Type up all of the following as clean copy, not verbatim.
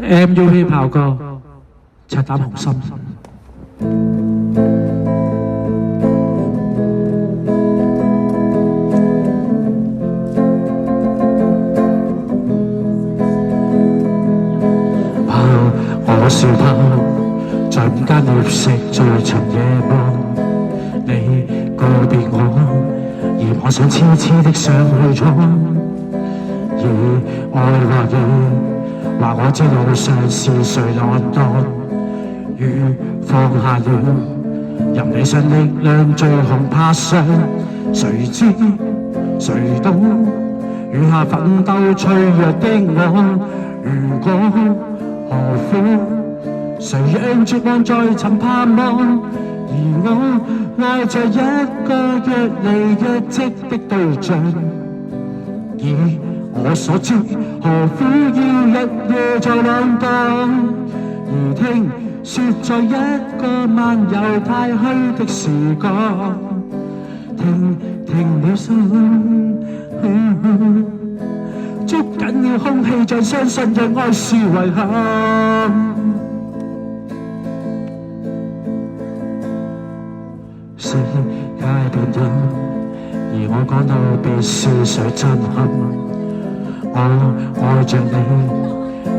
MUP 炮哥，赤膽紅心。我笑他在午間獵食最長夜望，你告別我，而我想痴痴的上去闖。而愛話你話我知路上是誰浪蕩，如放下了，任你上力量最紅爬上，誰知誰懂雨下奮鬥脆弱的我，如果何苦？誰讓絕望在尋盼望？而我愛着一個若離若即的對象。以我所知，何苦要日夜在浪蕩？而聽說在一個漫遊太虛的時光，停了心。捉緊了空氣，像相信讓愛是遺憾。世界變了，而我講到別是誰震撼？我愛着你，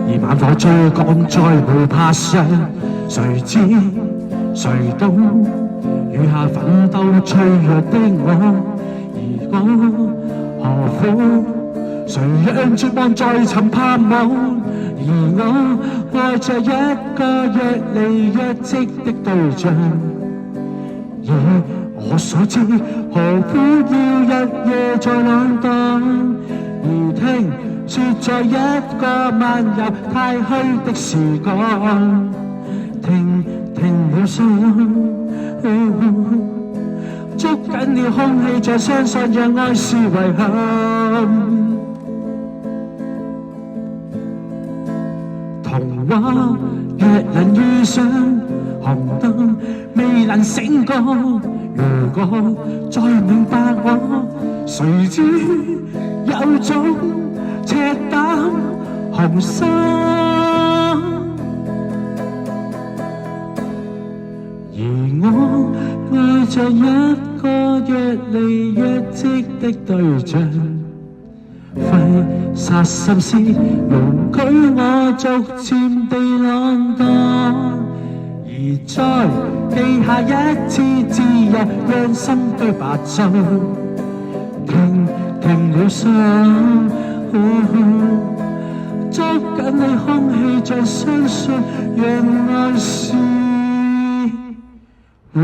而猛火追趕在湖泊上，誰知誰懂雨下奮鬥脆弱的我，而我何苦？誰讓絕望在尋盼望？而我愛着一個若離若即的對象。以我所知，何苦要日夜在浪蕩？而聽說在一個漫遊太虛的時光，停了心。捉緊了空氣，再相信讓愛是遺憾。童話若能遇上紅燈，未能醒覺。如果再明白我，誰知有種赤膽紅心。而我愛着一個若離若即的對象，揮灑心思，容許我逐漸地浪蕩，而再記下一次自由，讓心堆白晝，停了心。捉緊你空氣，像相信讓愛是遺